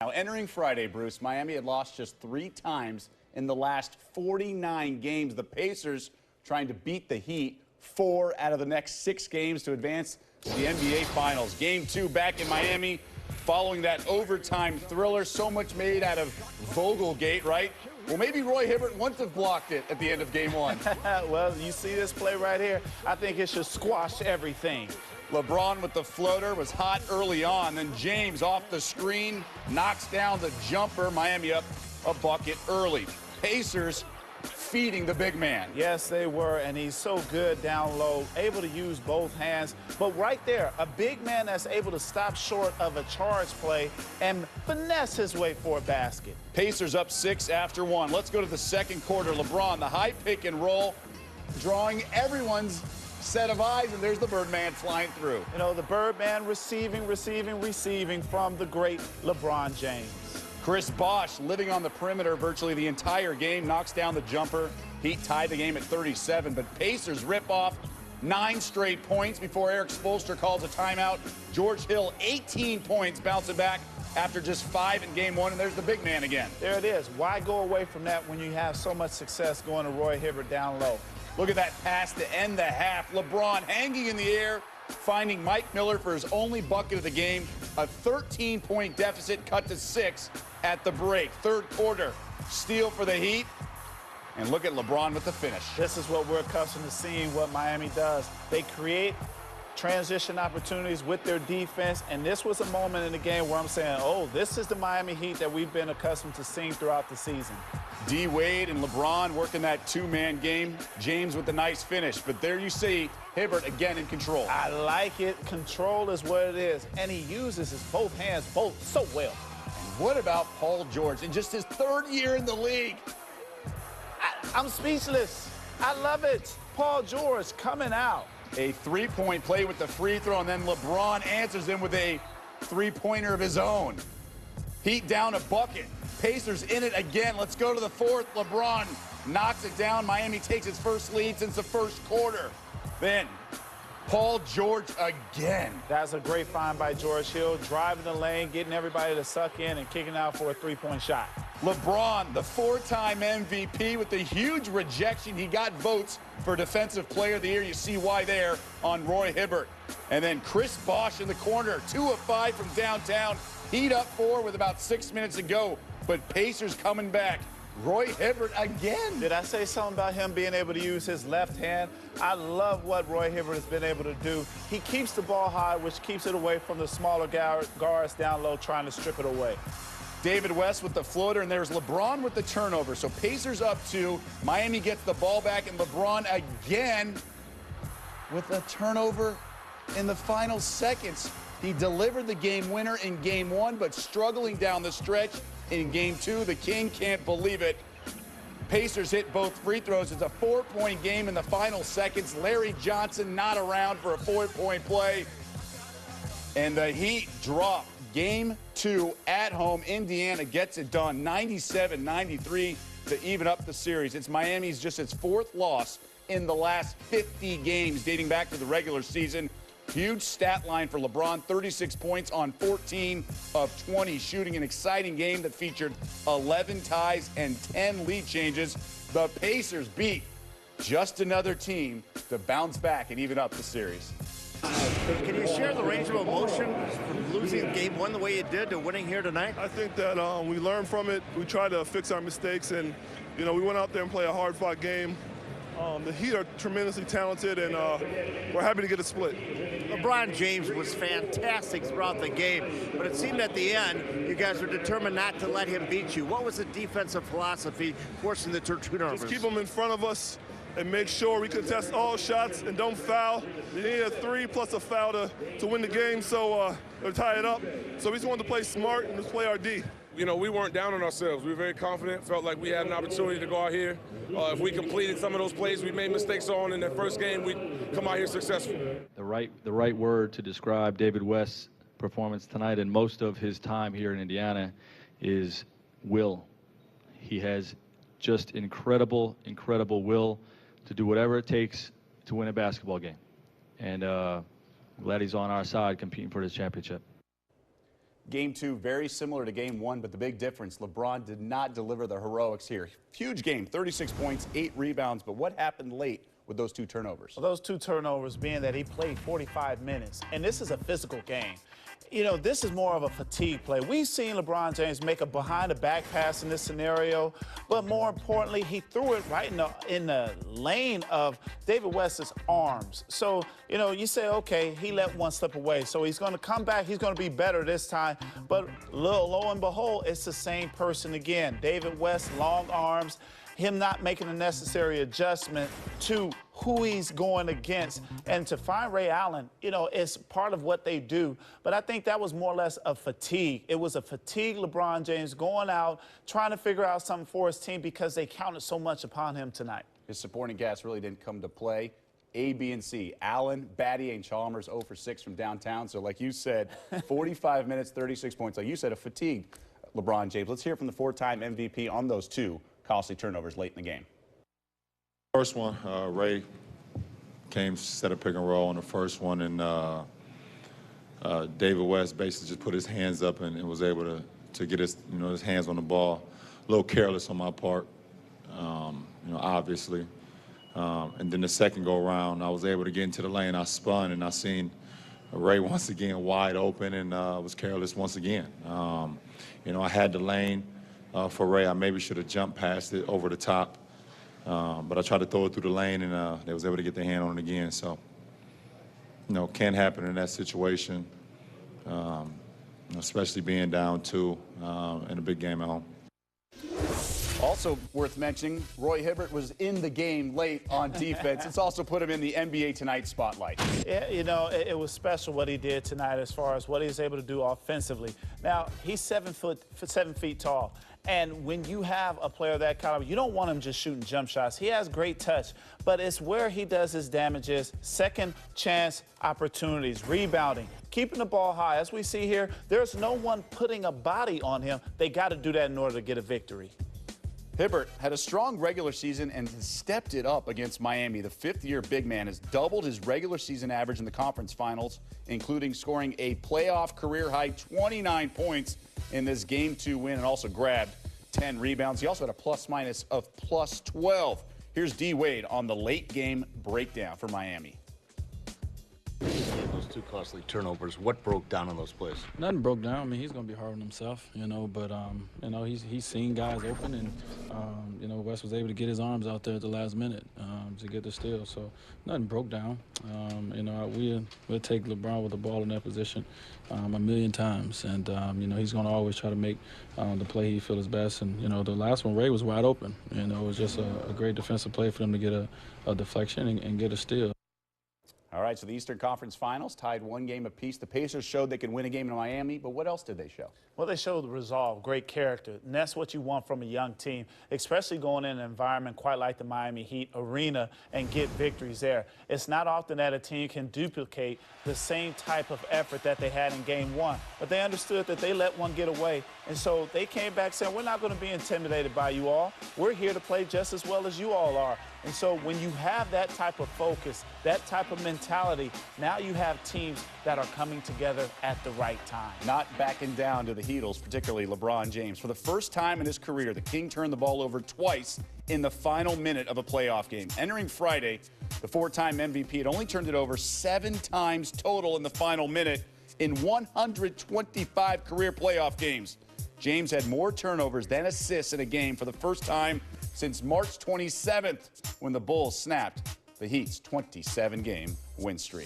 Now, entering Friday, Bruce, Miami had lost just 3 times in the last 49 games. The Pacers trying to beat the Heat 4 out of the next 6 games to advance to the NBA Finals. Game 2 back in Miami following that overtime thriller. So much made out of Vogelgate, right? Well, maybe Roy Hibbert wouldn't have blocked it at the end of Game 1. Well, you see this play right here? I think it should squash everything. LeBron with the floater was hot early on. Then James off the screen knocks down the jumper. Miami up a bucket early. Pacers feeding the big man. Yes, they were, and he's so good down low, able to use both hands. But right there, a big man that's able to stop short of a charge play and finesse his way for a basket. Pacers up 6 after 1. Let's go to the second quarter. LeBron, the high pick and roll, drawing everyone's set of eyes, and there's the Birdman flying through. You know, the Birdman receiving from the great LeBron James. Chris Bosh living on the perimeter virtually the entire game, knocks down the jumper. Heat tied the game at 37, but Pacers rip off 9 straight points before Eric Spoelstra calls a timeout. George Hill, 18 points, bouncing back after just 5 in Game 1, and there's the big man again. There it is. Why go away from that when you have so much success going to Roy Hibbert down low? Look at that pass to end the half. LeBron hanging in the air, finding Mike Miller for his only bucket of the game. A 13-point deficit cut to 6 at the break. Third quarter, steal for the Heat. And look at LeBron with the finish. This is what we're accustomed to seeing what Miami does. They create transition opportunities with their defense, and this was a moment in the game where I'm saying, oh, this is the Miami Heat that we've been accustomed to seeing throughout the season. D. Wade and LeBron working that 2-man game. James with a nice finish. But there you see Hibbert again in control. I like it. Control is what it is. And he uses his both hands so well. And what about Paul George in just his 3rd year in the league? I'm speechless. I love it. Paul George coming out. A 3-point play with the free throw, and then LeBron answers him with a 3-pointer of his own. Heat down a bucket. Pacers in it again. Let's go to the 4th. LeBron knocks it down. Miami takes its first lead since the first quarter. Then Paul George again. That's a great find by George Hill, driving the lane, getting everybody to suck in and kicking out for a 3-point shot. LeBron, the 4-time MVP with the huge rejection. He got votes for Defensive Player of the Year. You see why there on Roy Hibbert. And then Chris Bosh in the corner, 2 of 5 from downtown. Heat up 4 with about 6 minutes to go. But Pacers coming back. Roy Hibbert again. Did I say something about him being able to use his left hand? I love what Roy Hibbert has been able to do. He keeps the ball high, which keeps it away from the smaller guards down low trying to strip it away. David West with the floater, and there's LeBron with the turnover. So Pacers up 2. Miami gets the ball back, and LeBron again with a turnover in the final seconds. He delivered the game winner in Game 1, but struggling down the stretch in Game 2. The King can't believe it. Pacers hit both free throws. It's a 4-point game in the final seconds. Larry Johnson not around for a 4-point play. And the Heat drop Game 2 at home. Indiana gets it done, 97-93 to even up the series. It's Miami's just its 4th loss in the last 50 games dating back to the regular season. Huge stat line for LeBron, 36 points on 14 of 20 shooting. An exciting game that featured 11 ties and 10 lead changes. The Pacers beat just another team to bounce back and even up the series. Can you share the range of emotion from losing Game 1 the way you did to winning here tonight? I think that we learned from it. We tried to fix our mistakes, and, you know, we went out there and played a hard-fought game. The Heat are tremendously talented, and we're happy to get a split. LeBron James was fantastic throughout the game, but it seemed at the end you guys were determined not to let him beat you. What was the defensive philosophy forcing the turnovers? Just keep him in front of us and make sure we contest all shots and don't foul. You need a 3 plus a foul to win the game, so or tie it up. So we just wanted to play smart and just play our D. You know, we weren't down on ourselves. We were very confident, felt like we had an opportunity to go out here. If we completed some of those plays we made mistakes on in that first game, we'd come out here successful. The right word to describe David West's performance tonight and most of his time here in Indiana is will. He has just incredible will to do whatever it takes to win a basketball game. And I'm glad he's on our side competing for this championship. Game 2 very similar to Game 1, but the big difference, LeBron did not deliver the heroics here. Huge game, 36 points, 8 rebounds, but what happened late with those 2 turnovers? Well, those 2 turnovers being that he played 45 minutes, and this is a physical game. You know, this is more of a fatigue play. We've seen LeBron James make a behind-the-back pass in this scenario, but more importantly, he threw it right in the lane of David West's arms. So, you know, you say, okay, he let one slip away, so he's going to come back, he's going to be better this time, but lo and behold, it's the same person again. David West, long arms, him not making the necessary adjustment to who he's going against. And to find Ray Allen, you know, it's part of what they do. But I think that was more or less a fatigue. It was a fatigue LeBron James going out, trying to figure out something for his team because they counted so much upon him tonight. His supporting cast really didn't come to play. A, B, and C. Allen, Battier, and Chalmers 0 for 6 from downtown. So like you said, 45 minutes, 36 points. Like you said, a fatigued LeBron James. Let's hear from the 4-time MVP on those 2 costly turnovers late in the game. First one, Ray came, set a pick and roll on the first one, and David West basically just put his hands up and was able to get his, his hands on the ball. A little careless on my part, obviously. And then the second go around, I was able to get into the lane. I spun and I seen Ray once again wide open and was careless once again. I had the lane for Ray. I maybe should have jumped past it over the top. But I tried to throw it through the lane, and they was able to get their hand on it again. So, can't happen in that situation, especially being down 2 in a big game at home. Also worth mentioning, Roy Hibbert was in the game late on defense. It's also put him in the NBA Tonight spotlight. Yeah, it was special what he did tonight as far as what he was able to do offensively. Now, he's 7 feet tall. And when you have a player that caliber, you don't want him just shooting jump shots. He has great touch, but it's where he does his damages, second chance opportunities, rebounding, keeping the ball high. As we see here, there's no one putting a body on him. They got to do that in order to get a victory. Hibbert had a strong regular season and stepped it up against Miami. The 5th-year big man has doubled his regular season average in the conference finals, including scoring a playoff career-high 29 points in this Game 2 win, and also grabbed 10 rebounds. He also had a plus-minus of +12. Here's D. Wade on the late-game breakdown for Miami. Those 2 costly turnovers, what broke down in those plays? Nothing broke down. I mean, he's going to be hard on himself, but, he's seen guys open, and, West was able to get his arms out there at the last minute to get the steal. So nothing broke down. We'll take LeBron with the ball in that position a million times, and, he's going to always try to make the play he feels best. And, the last one, Ray was wide open. It was just a great defensive play for them to get a deflection and get a steal. All right, so the Eastern Conference Finals tied 1 game apiece. The Pacers showed they could win a game in Miami, but what else did they show? Well, they showed resolve, great character, and that's what you want from a young team, especially going in an environment quite like the Miami Heat arena and get victories there. It's not often that a team can duplicate the same type of effort that they had in Game 1, but they understood that they let one get away, and so they came back saying, we're not going to be intimidated by you all. We're here to play just as well as you all are. And so when you have that type of focus, that type of mentality, now you have teams that are coming together at the right time. Not backing down to the Heatles, particularly LeBron James. For the first time in his career, the King turned the ball over twice in the final minute of a playoff game. Entering Friday, the 4-time MVP had only turned it over 7 times total in the final minute in 125 career playoff games. James had more turnovers than assists in a game for the first time since March 27th, when the Bulls snapped the Heat's 27-game win streak.